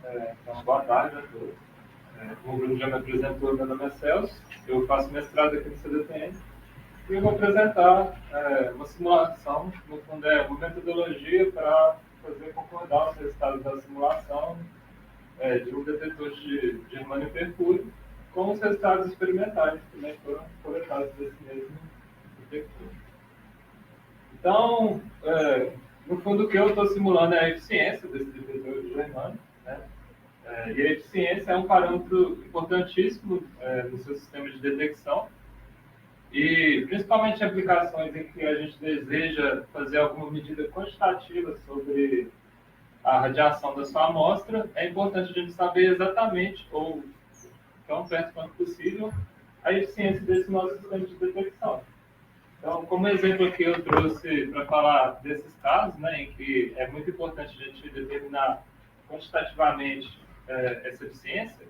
Então, boa tarde a todos. Como o Bruno já me apresentou, meu nome é Celso, eu faço mestrado aqui no CDTN e eu vou apresentar uma simulação, no fundo é uma metodologia para fazer concordar os resultados da simulação de um detetor de germânio e mercúrio com os resultados experimentais que também foram coletados desse mesmo detector. Então, no fundo, o que eu estou simulando é a eficiência desse detetor de germânio, né? E a eficiência é um parâmetro importantíssimo no seu sistema de detecção e principalmente em aplicações em que a gente deseja fazer alguma medida quantitativa sobre a radiação da sua amostra, é importante a gente saber exatamente, ou tão perto quanto possível, a eficiência desse nosso sistema de detecção. Então, como exemplo aqui eu trouxe para falar desses casos, né, em que é muito importante a gente determinar quantitativamente essa eficiência,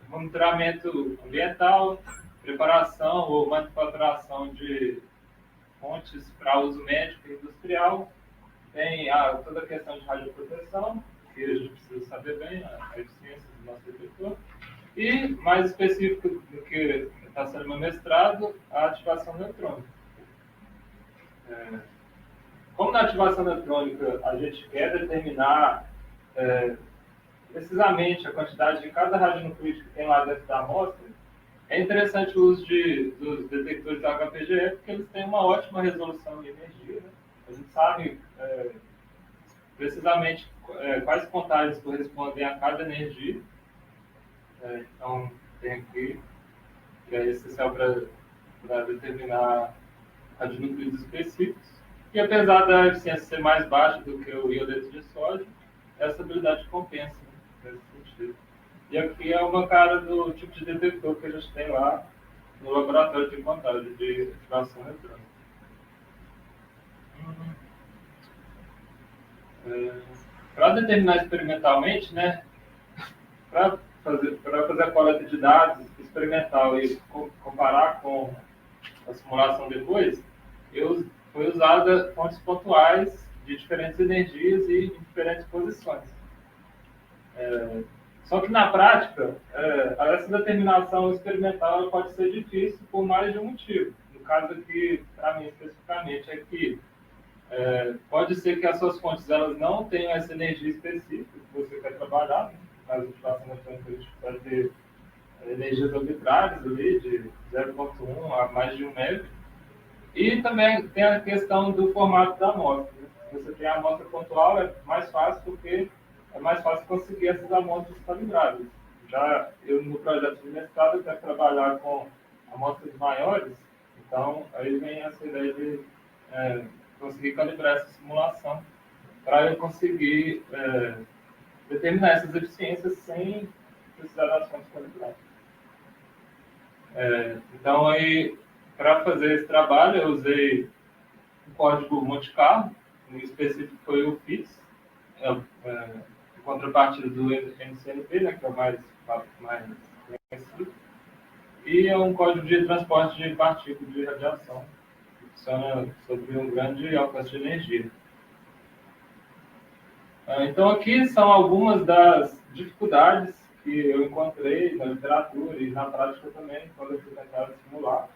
monitoramento ambiental, preparação ou manufaturação de fontes para uso médico e industrial, tem toda a questão de radioproteção, que a gente precisa saber bem a eficiência do nosso detector, e, mais específico do que está sendo meu mestrado, a ativação eletrônica. Como na ativação eletrônica a gente quer determinar precisamente a quantidade de cada radionuclídeo que tem lá dentro da amostra, é interessante o uso dos detectores HPGE, porque eles têm uma ótima resolução de energia. Né? A gente sabe precisamente quais contagens correspondem a cada energia. Então, tem aqui, que é essencial para determinar radionuclídeos específicos. E apesar da eficiência ser mais baixa do que o iodeto de sódio, essa habilidade compensa, né, nesse sentido. E aqui é uma cara do tipo de detector que a gente tem lá no laboratório de contagem de ativação eletrônica. Para determinar experimentalmente, né, para fazer a coleta de dados experimental e comparar com a simulação depois, foi usada fontes pontuais de diferentes energias e de diferentes posições. Só que na prática, essa determinação experimental pode ser difícil por mais de um motivo. No caso aqui, para mim especificamente, é que pode ser que as suas fontes elas não tenham essa energia específica que você quer trabalhar. Né? Nas ativações eletrônicas, a gente vai ter energias arbitrárias ali, de 0,1 a mais de 1 MeV. E também tem a questão do formato da amostra. Né? Você tem a amostra pontual, é mais fácil porque é mais fácil conseguir essas amostras calibradas. Já eu, no projeto de mestrado, eu quero trabalhar com amostras maiores, então aí vem essa ideia de conseguir calibrar essa simulação para eu conseguir determinar essas eficiências sem precisar das fontes calibradas. Então, aí, para fazer esse trabalho, eu usei o código Monte Carlo, em específico foi o FITS, em contrapartida do MCNP, né, que é o mais conhecido, e é um código de transporte de partículas de radiação, que funciona sobre um grande alcance de energia. Então, aqui são algumas das dificuldades que eu encontrei na literatura e na prática também, quando eu fui tentar simular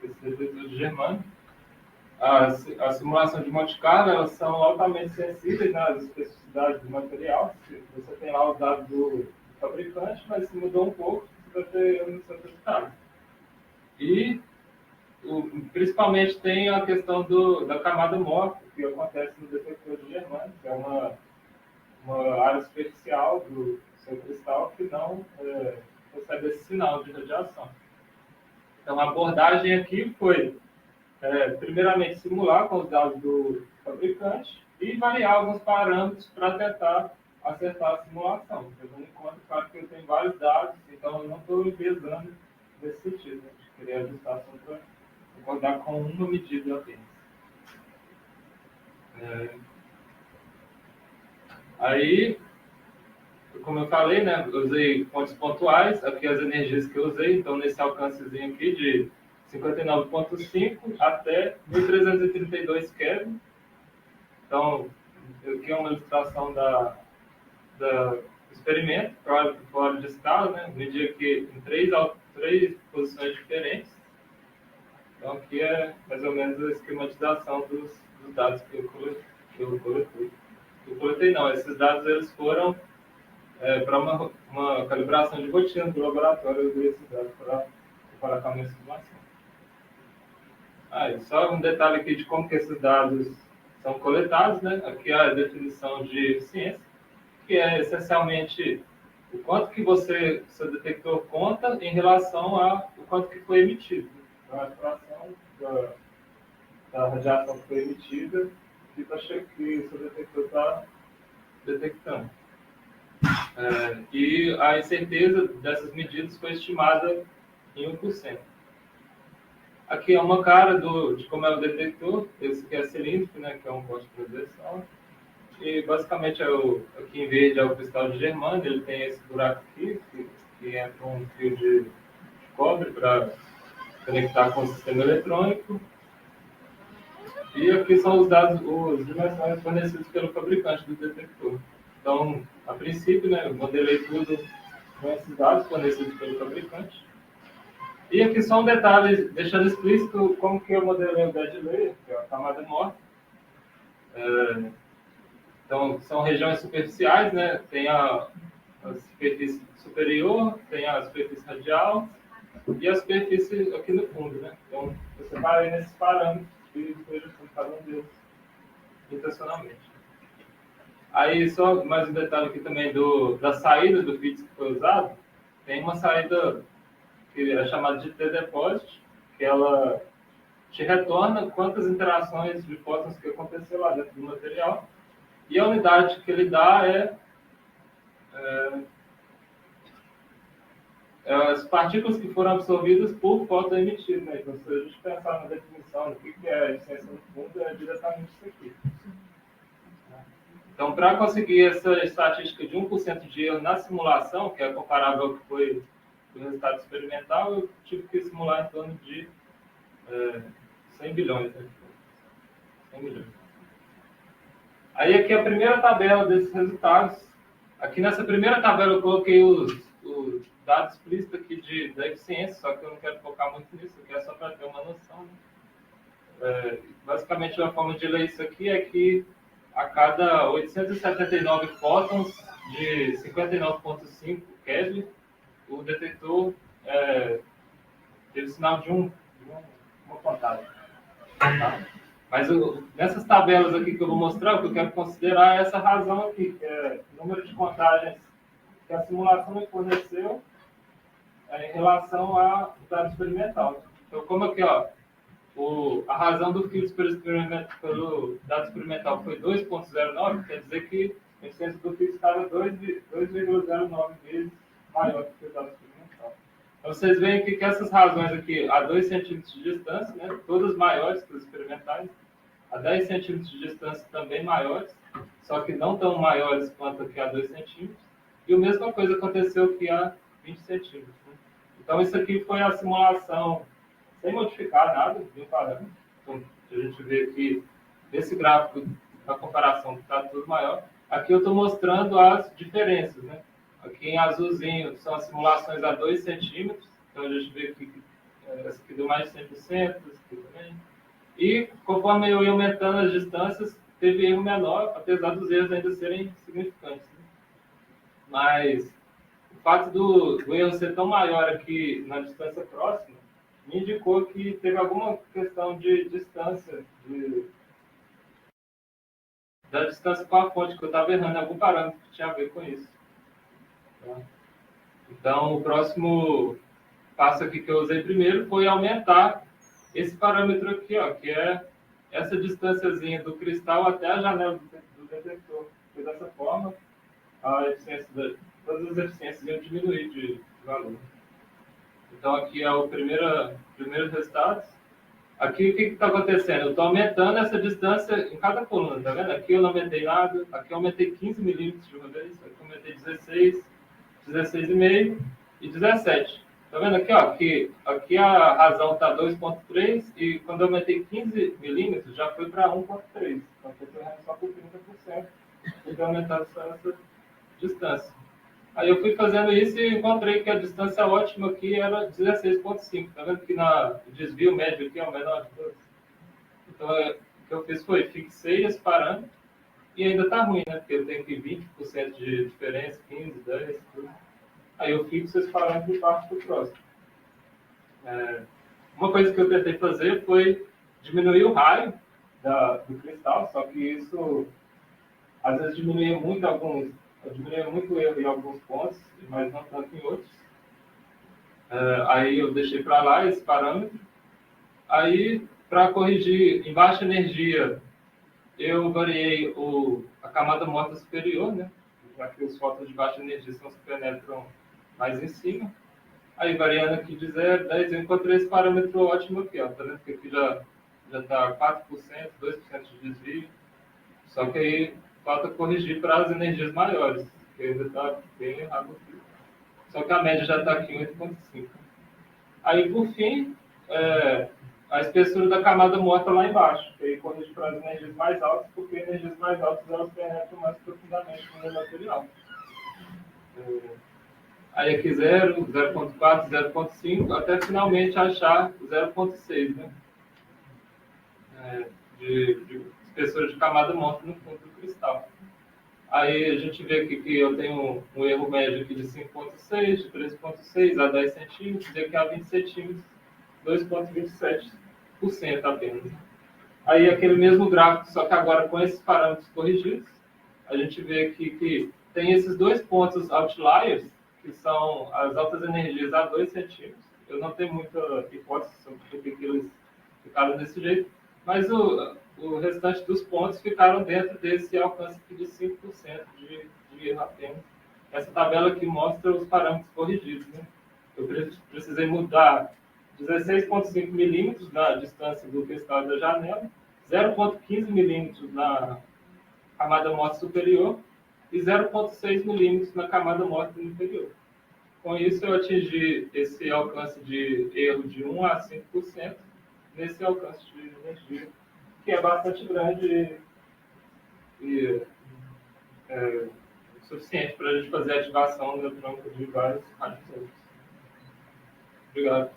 esse detetor de germânio. A simulação de Monte Carlo, elas são altamente sensíveis nas especificidades do material. Você tem lá os dados do fabricante, mas se mudou um pouco, você vai ter no seu resultado. E principalmente tem a questão da camada morta, que acontece no detector de germânio, que é uma área superficial do seu cristal que não recebe esse sinal de radiação. Então, a abordagem aqui foi, primeiramente, simular com os dados do fabricante e variar alguns parâmetros para tentar acertar a simulação. Levando em conta, claro, que eu tenho vários dados, então eu não estou enviesando nesse sentido. Né? Eu queria ajustar só para concordar com uma medida apenas. Aí, como eu falei, né, eu usei fontes pontuais, aqui as energias que eu usei, então nesse alcancezinho aqui de 59,5 até 1332 Kelvin. Então, aqui é uma ilustração do experimento, fora de escala, né? Medir aqui em três posições diferentes. Então, aqui é mais ou menos a esquematização dos dados que eu coletei. Eu coletei não, esses dados eles foram para uma calibração de rotina do laboratório, eu usei esses dados para comparar com a minha simulação. Só um detalhe aqui de como que esses dados são coletados, né? Aqui é a definição de eficiência, que é essencialmente o quanto que seu detector conta em relação ao quanto que foi emitido. Então, a fração da radiação que foi emitida que o seu detector está detectando. E a incerteza dessas medidas foi estimada em 1%. Aqui é uma cara de como é o detector, esse aqui é cilíndrico, né, que é um poste de transversal. E basicamente aqui em verde é o cristal de germânio, ele tem esse buraco aqui, que entra um fio de cobre para conectar com o sistema eletrônico. E aqui são os dados, os dimensões fornecidos pelo fabricante do detector. Então, a princípio, né, eu modelei tudo com esses dados fornecidos pelo fabricante. E aqui só um detalhe, deixando explícito como que eu modelei o dead layer, que é a camada morta. Então, são regiões superficiais, né? Tem a superfície superior, tem a superfície radial e a superfície aqui no fundo, né? Então, eu separei nesses parâmetros e estou ajustando cada um deles intencionalmente. Aí, só mais um detalhe aqui também da saída do bits que foi usado. Tem uma saída que é chamada de T-deposit, que ela te retorna quantas interações de fótons que aconteceu lá dentro do material. E a unidade que ele dá é as partículas que foram absorvidas por fóton emitido. Né? Então, se a gente pensar na definição do que é a eficiência no fundo, é diretamente isso aqui. Então, para conseguir essa estatística de 1% de erro na simulação, que é comparável ao que foi o resultado experimental, eu tive que simular em torno de 100 bilhões. Né? 100 milhões. Aí aqui é a primeira tabela desses resultados. Aqui nessa primeira tabela eu coloquei os dados explícitos aqui da eficiência, só que eu não quero focar muito nisso, aqui é só para ter uma noção. Né? Basicamente, uma forma de ler isso aqui é que a cada 879 fótons de 59,5 Kelvin, o detector teve sinal de uma contagem. Tá? Mas nessas tabelas aqui que eu vou mostrar, o que eu quero considerar é essa razão aqui, que é o número de contagens que a simulação me forneceu em relação ao dado experimental. Então, como aqui, ó, a razão do filtro pelo dado experimental foi 2,09, quer dizer que a eficiência do filtro estava 2,09 vezes maior que o dado experimental. Então, vocês veem aqui que essas razões aqui, a 2 centímetros de distância, né, todas maiores que os experimentais, a 10 centímetros de distância também maiores, só que não tão maiores quanto aqui a 2 centímetros, e a mesma coisa aconteceu aqui a 20 centímetros. Né? Então, isso aqui foi a simulação sem modificar nada de um parâmetro. Então, a gente vê aqui, nesse gráfico, a comparação que está tudo maior. Aqui eu estou mostrando as diferenças. Né? Aqui em azulzinho são as simulações a 2 centímetros. Então, a gente vê aqui que essa aqui deu mais de 100%, essa aqui também. E, conforme eu ia aumentando as distâncias, teve erro menor, apesar dos erros ainda serem significantes. Né? Mas o fato do erro ser tão maior aqui na distância próxima me indicou que teve alguma questão de distância, da distância com a fonte, que eu estava errando em algum parâmetro que tinha a ver com isso. Tá? Então, o próximo passo aqui que eu usei primeiro foi aumentar esse parâmetro aqui, ó, que é essa distânciazinha do cristal até a janela do detector. E dessa forma, a eficiência todas as eficiências iam diminuir de valor. Então, aqui é o primeiro resultado. Aqui, o que está acontecendo? Eu estou aumentando essa distância em cada coluna, tá vendo? Aqui eu não aumentei nada, aqui eu aumentei 15 milímetros de uma vez, aqui eu aumentei 16, 16,5 e 17. Tá vendo aqui, ó? Aqui a razão está 2,3 e quando eu aumentei 15 milímetros já foi para 1,3. Então, eu estou errando só por 30%. Tem que aumentar só distância. Aí eu fui fazendo isso e encontrei que a distância ótima aqui era 16,5. Tá vendo que o desvio médio aqui é o menor de todos? Então, o que eu fiz foi fixei esse parâmetro e ainda está ruim, né? Porque eu tenho que 20% de diferença, 15, 10, tudo. Aí eu fixo esse parâmetro e parto para o próximo. Uma coisa que eu tentei fazer foi diminuir o raio do cristal, só que isso às vezes diminuía muito o erro em alguns pontos, mas não tanto em outros. Aí eu deixei para lá esse parâmetro. Aí, para corrigir em baixa energia, eu variei a camada morta superior, né? Já que os fótons de baixa energia se penetram mais em cima. Aí, variando aqui de 0 a 10, eu encontrei esse parâmetro ótimo aqui. Ó. Tá vendo que aqui já está 4%, 2% de desvio. Só que aí falta corrigir para as energias maiores, que ainda está bem errado aqui. Só que a média já está aqui em 8,5. Aí, por fim, a espessura da camada morta lá embaixo, que aí corrige para as energias mais altas, porque energias mais altas elas penetram mais profundamente no material. Aí aqui 0, 0,4, 0,5, até finalmente achar 0,6, né? De espessura de camada morta no fundo do cristal. Aí a gente vê aqui que eu tenho um erro médio aqui de 5,6, de 3,6 a 10 centímetros, e aqui a 20 centímetros, 2,27% apenas. Aí aquele mesmo gráfico, só que agora com esses parâmetros corrigidos, a gente vê aqui que tem esses dois pontos outliers, que são as altas energias a 2 centímetros. Eu não tenho muita hipótese sobre por que eles ficaram desse jeito, mas o restante dos pontos ficaram dentro desse alcance aqui de 5% de erro apenas. Essa tabela aqui mostra os parâmetros corrigidos. Né? Eu precisei mudar 16,5 milímetros na distância do cristal da janela, 0,15 milímetros na camada morta superior e 0,6 milímetros na camada morta inferior. Com isso, eu atingi esse alcance de erro de 1 a 5% nesse alcance de energia, que é bastante grande e suficiente para a gente fazer a ativação eletrônica de vários radicais. Obrigado.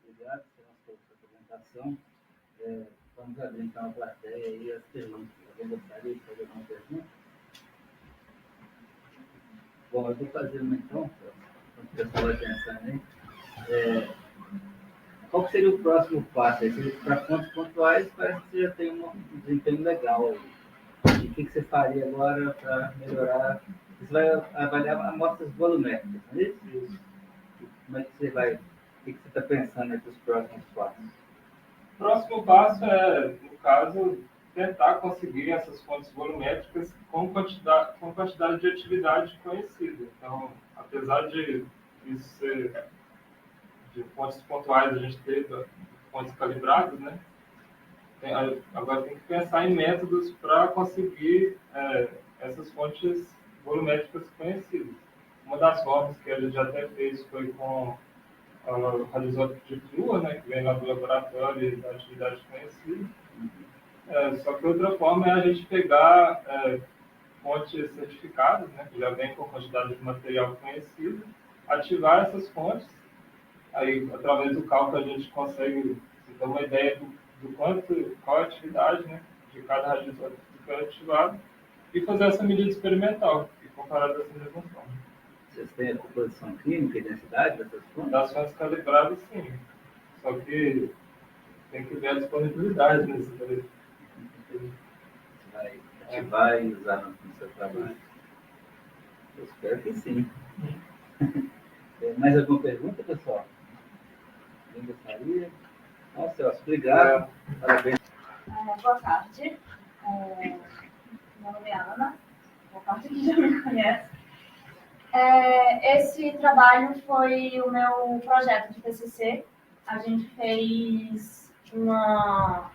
Obrigado pela sua apresentação. Vamos abrir então a plateia e as perguntas. Alguém gostaria de fazer alguma pergunta? Bom, eu vou fazer uma então, para o pessoal vai pensando aí. Qual seria o próximo passo? Para pontos pontuais, parece que você já tem um desempenho legal aí. E o que você faria agora para melhorar? Você vai avaliar amostras volumétricas, não é isso? Como é que você vai? O que você está pensando aí para os próximos passos? O próximo passo é, no caso, tentar conseguir essas fontes volumétricas com quantidade de atividade conhecida. Então, apesar de isso ser de fontes pontuais, a gente ter fontes calibradas, né? Agora tem que pensar em métodos para conseguir essas fontes volumétricas conhecidas. Uma das formas que a gente já até fez foi com o radioisótopo de flúor, né, que vem lá do laboratório e da atividade conhecida. Só que outra forma é a gente pegar fontes certificadas, né, que já vem com quantidade de material conhecido, ativar essas fontes. Aí, através do cálculo, a gente consegue ter uma ideia qual é a atividade, né, de cada radioisótopo que foi ativado e fazer essa medida experimental e comparar dessa mesma forma. Vocês têm a composição química e densidade dessas fontes? Das fontes calibradas, sim. Só que tem que ver a disponibilidade nesse daí. Você vai ativar e usar no seu trabalho? Eu espero que sim. Mais alguma pergunta, pessoal? Alguém gostaria? Nossa, Celso, obrigado. Parabéns. Boa tarde. Meu nome é Ana. Boa parte que já me conhece. Esse trabalho foi o meu projeto de TCC. A gente fez uma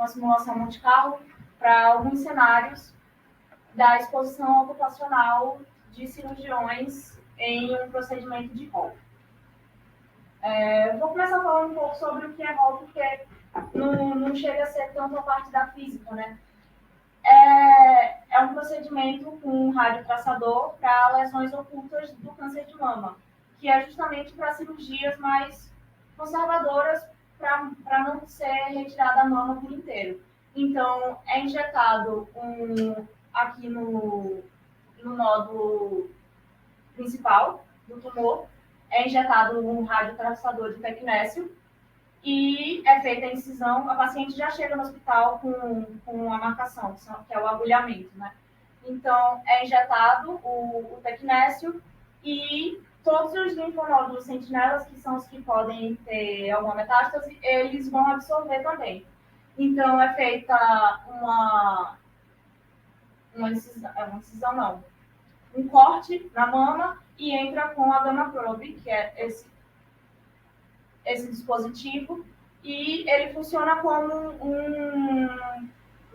simulação multicalo para alguns cenários da exposição ocupacional de cirurgiões em um procedimento de rol. Vou começar falando um pouco sobre o que é rol, porque não chega a ser tanto a parte da física, né? É um procedimento com um radiotraçador para lesões ocultas do câncer de mama, que é justamente para cirurgias mais conservadoras, para não ser retirada a mama por inteiro. Então, é injetado aqui no nódulo principal do tumor, é injetado um radiotraçador de tecnécio e é feita a incisão. A paciente já chega no hospital com a marcação, que é o agulhamento, né? Então, é injetado o tecnécio e todos os linfonódulos sentinelas, que são os que podem ter alguma metástase, eles vão absorver também. Então, é feita um corte na mama e entra com a Gamma Probe, que é esse dispositivo, e ele funciona como um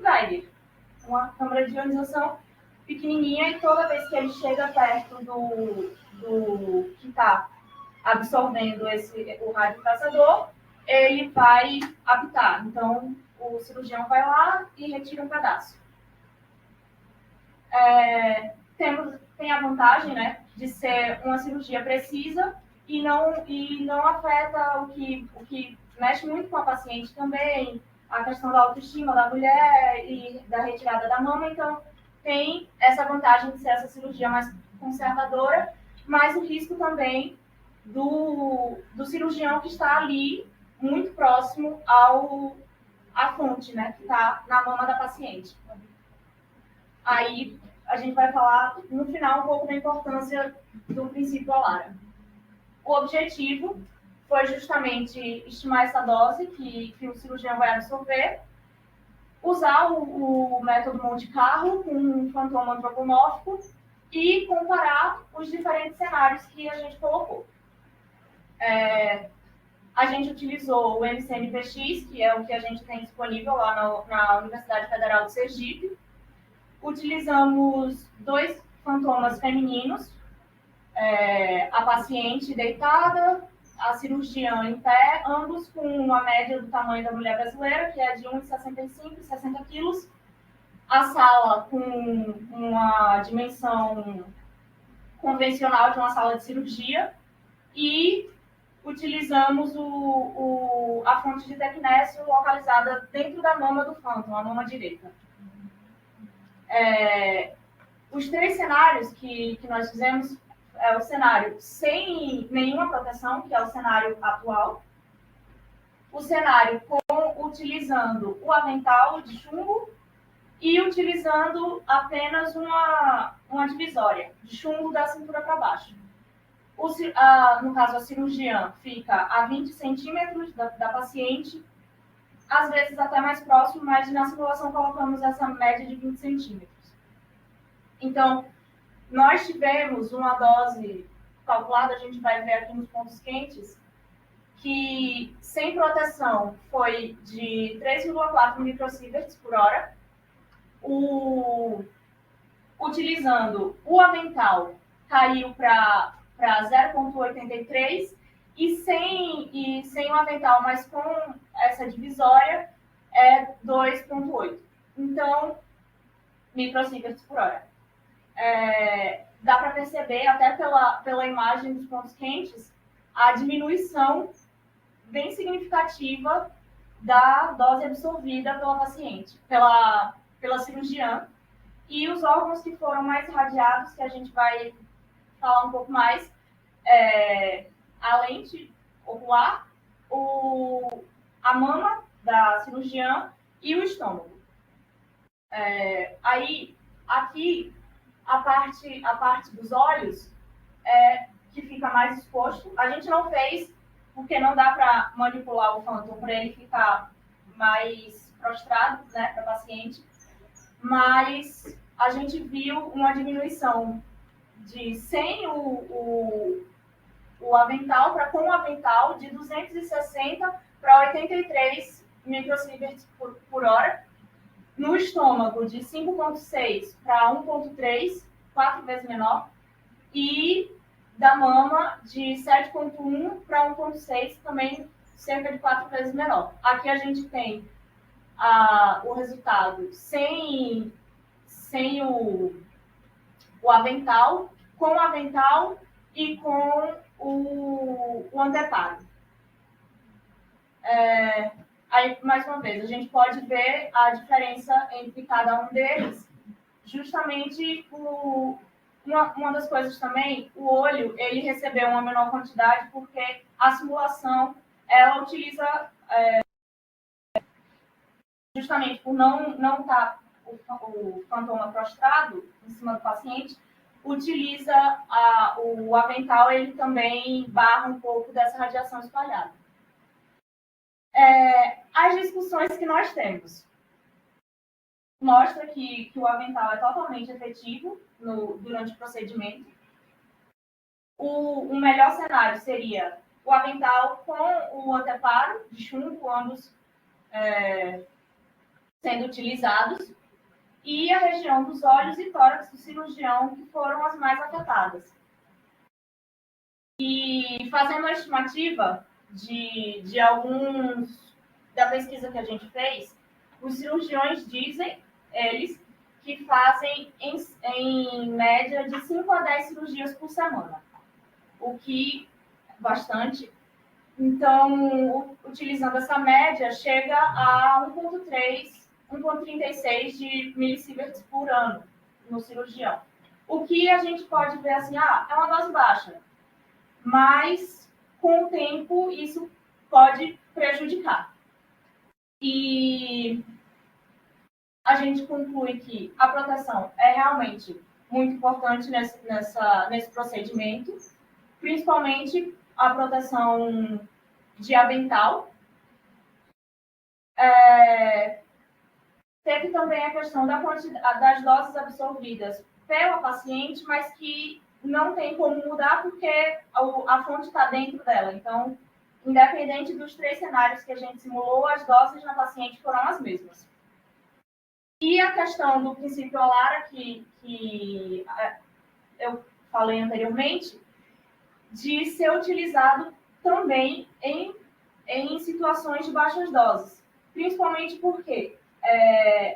Geiger, uma câmara de ionização pequenininha, e toda vez que ele chega perto do que está absorvendo o radiotraçador, ele vai apitar. Então, o cirurgião vai lá e retira um pedaço. Tem a vantagem, né, de ser uma cirurgia precisa e não afeta o que mexe muito com a paciente também, a questão da autoestima da mulher e da retirada da mama. Então, tem essa vantagem de ser essa cirurgia mais conservadora, mas o risco também do cirurgião que está ali muito próximo à fonte, né, que está na mama da paciente. Aí a gente vai falar no final um pouco da importância do princípio Alara. O objetivo foi justamente estimar essa dose que o cirurgião vai absorver, usar o método Monte Carlo com um fantoma antropomórfico e comparar os diferentes cenários que a gente colocou. A gente utilizou o MCNPX, que é o que a gente tem disponível lá na Universidade Federal de Sergipe. Utilizamos 2 fantomas femininos, a paciente deitada, a cirurgiã em pé, ambos com uma média do tamanho da mulher brasileira, que é de 1,65 e 60 quilos. A sala com uma dimensão convencional de uma sala de cirurgia. E utilizamos a fonte de tecnécio localizada dentro da mama do fântoma, a mama direita. Os 3 cenários que nós fizemos é o cenário sem nenhuma proteção, que é o cenário atual, o cenário utilizando o avental de chumbo e utilizando apenas uma divisória de chumbo da cintura para baixo. No caso, a cirurgiã fica a 20 centímetros da paciente, às vezes até mais próximo, mas na simulação colocamos essa média de 20 centímetros. Então, nós tivemos uma dose calculada, a gente vai ver aqui nos pontos quentes, que sem proteção foi de 3,4 microsieverts por hora. Utilizando o avental, caiu para 0,83 e sem o avental, mas com essa divisória, é 2,8. Então, microsieverts por hora. Dá para perceber, até pela imagem dos pontos quentes, a diminuição bem significativa da dose absorvida pela paciente, pela cirurgiã. E os órgãos que foram mais irradiados, que a gente vai falar um pouco mais, a lente ocular, a mama da cirurgiã e o estômago. Aí, aqui, a parte dos olhos que fica mais exposto. A gente não fez, porque não dá para manipular o fântoma para ele ficar mais prostrado, né, para o paciente. Mas a gente viu uma diminuição de sem o avental para com o avental de 260 para 83 microsieverts por hora. No estômago, de 5,6 para 1,3, 4 vezes menor. E da mama, de 7,1 para 1,6, também cerca de 4 vezes menor. Aqui a gente tem o resultado sem o avental, com o avental e com o anteparo. Aí, mais uma vez, a gente pode ver a diferença entre cada um deles, justamente uma das coisas também, o olho, ele recebeu uma menor quantidade porque a simulação, ela utiliza, justamente por não estar o fantoma prostrado em cima do paciente, utiliza o avental, ele também barra um pouco dessa radiação espalhada. As discussões que nós temos mostra que o avental é totalmente efetivo durante o procedimento. O melhor cenário seria o avental com o anteparo de chumbo, ambos sendo utilizados, e a região dos olhos e tórax do cirurgião, que foram as mais afetadas. E fazendo a estimativa de alguns da pesquisa que a gente fez, os cirurgiões dizem, eles, que fazem em média de 5 a 10 cirurgias por semana, o que é bastante. Então, utilizando essa média, chega a 1,3, 1,36 de milissieverts por ano no cirurgião. O que a gente pode ver assim, é uma dose baixa, mas com o tempo isso pode prejudicar. E a gente conclui que a proteção é realmente muito importante nesse procedimento, principalmente a proteção de avental. Teve também a questão das doses absorvidas pela paciente, mas que não tem como mudar porque a fonte está dentro dela. Então, independente dos 3 cenários que a gente simulou, as doses na paciente foram as mesmas. E a questão do princípio Alara, que eu falei anteriormente, de ser utilizado também em situações de baixas doses. Principalmente porque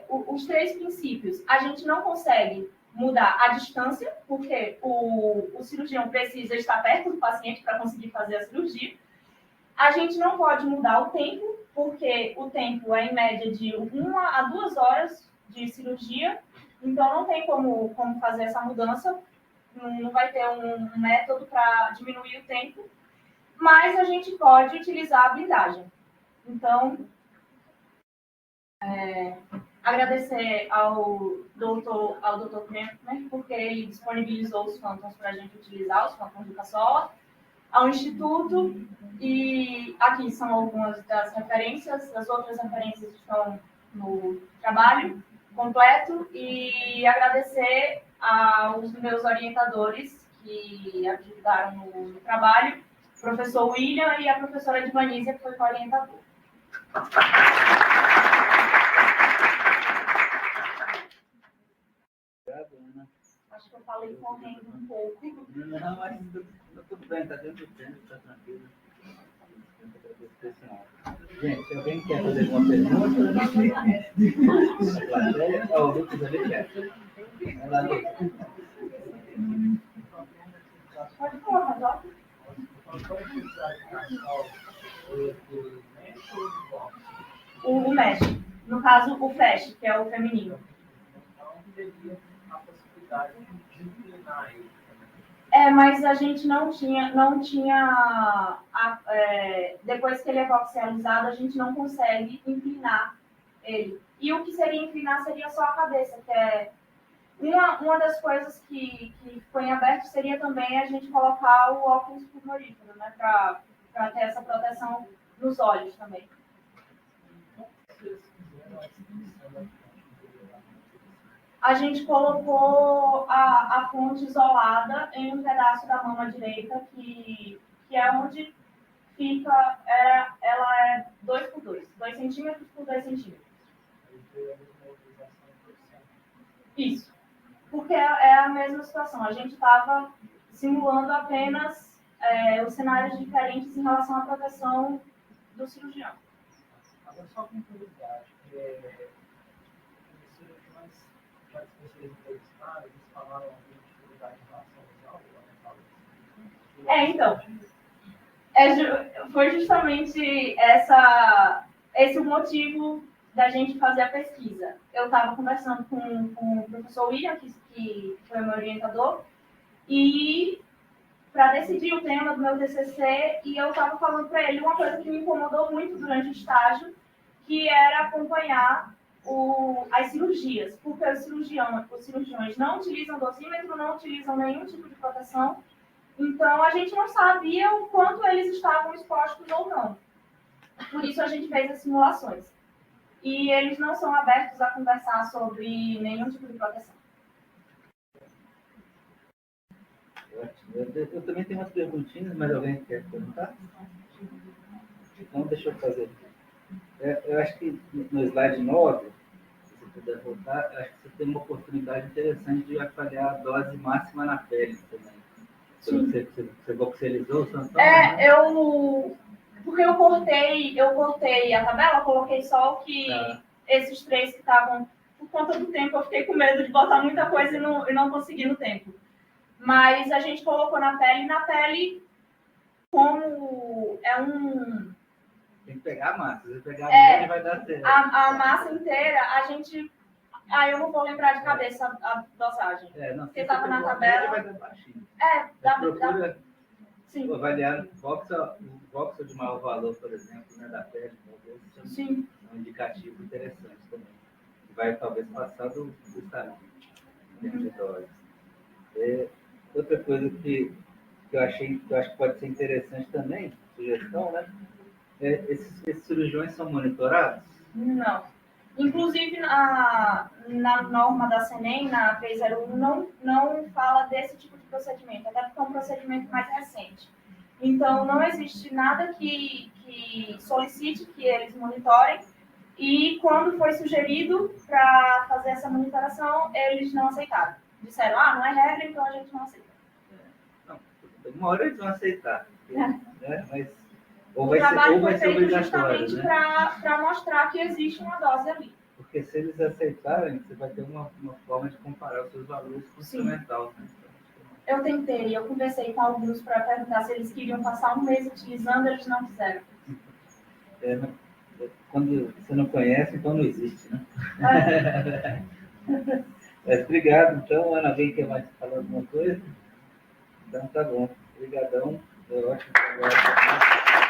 os 3 princípios, a gente não consegue mudar a distância, porque o cirurgião precisa estar perto do paciente para conseguir fazer a cirurgia. A gente não pode mudar o tempo, porque o tempo é em média de 1 a 2 horas de cirurgia, então não tem como fazer essa mudança, não vai ter um método para diminuir o tempo, mas a gente pode utilizar a blindagem. Então, agradecer ao Dr. Krempner, porque ele disponibilizou os phantoms para a gente utilizar, os phantoms do Cassola, ao Instituto, e aqui são algumas das referências, as outras referências estão no trabalho completo, e agradecer aos meus orientadores que ajudaram no trabalho, o professor William e a professora Edvanísia, que foi co-orientadora. Obrigado, Ana. Acho que eu falei correndo um pouco. Não, mas tudo bem, está dentro do tempo, está tranquilo. Gente, alguém quer fazer alguma pergunta? A plateia? O Lucas ali quer. Vai lá, Lucas. Pode falar, Rafa. O mesh. No caso, o flash, que é o feminino. Mas a gente não tinha depois que ele é coaxializado, a gente não consegue inclinar ele. E o que seria inclinar seria só a cabeça, que é uma das coisas que foi em aberto seria também a gente colocar o óculos pulmorífero, né, para ter essa proteção nos olhos também. A gente colocou a fonte isolada em um pedaço da mama direita, que é onde fica, ela é 2 por 2, 2 centímetros por 2 centímetros. Isso, porque é a mesma situação. A gente estava simulando apenas os cenários diferentes em relação à proteção do cirurgião. Agora, só com curiosidade, os cirurgiões, já que vocês entrevistaram, eles falaram alguma dificuldade em relação aos Então, foi justamente esse o motivo da gente fazer a pesquisa. Eu estava conversando com o professor William, que foi o meu orientador, e para decidir o tema do meu TCC, e eu estava falando para ele uma coisa que me incomodou muito durante o estágio, que era acompanhar as cirurgias, porque os cirurgiões não utilizam dosímetro, não utilizam nenhum tipo de proteção, então a gente não sabia o quanto eles estavam expostos ou não. Por isso a gente fez as simulações. E eles não são abertos a conversar sobre nenhum tipo de proteção. Eu também tenho umas perguntinhas, mas alguém quer perguntar? Então, deixa eu fazer. Eu acho que no slide 9, se você puder voltar, eu acho que você tem uma oportunidade interessante de avaliar a dose máxima na pele também. Você voxelizou o Santana? Né? Porque eu cortei a tabela, coloquei só o que esses 3 que estavam, por conta do tempo, eu fiquei com medo de botar muita coisa e não consegui no tempo. Mas a gente colocou na pele, como é um... Tem que pegar a massa, se você pegar a média vai dar certo. A massa inteira, a gente... eu não vou lembrar de cabeça a dosagem. Porque estava na tabela. Vai dar baixinho. Procura avaliar voxel de maior valor, por exemplo, né, da pele, talvez seja um indicativo interessante também. Vai talvez passar do estágio de dose. Outra coisa que eu acho que pode ser interessante também, sugestão, né? Esses cirurgiões são monitorados? Não. Inclusive, na norma da CENEM, na 301, não fala desse tipo de procedimento, até porque é um procedimento mais recente. Então, não existe nada que solicite que eles monitorem, e quando foi sugerido para fazer essa monitoração, eles não aceitaram. Disseram, não é regra, então a gente não aceita. Não, uma hora eles vão aceitar, né? Mas o trabalho foi feito justamente, né? Para mostrar que existe uma dose ali. Porque se eles aceitarem, você vai ter uma forma de comparar os seus valores com o instrumental. Né? Eu conversei com alguns para perguntar se eles queriam passar um mês utilizando, eles não quiseram. Quando você não conhece, então não existe, né? Mas obrigado, então. Ana, alguém quer mais falar alguma coisa? Então tá bom. Obrigadão. Foi ótimo trabalho.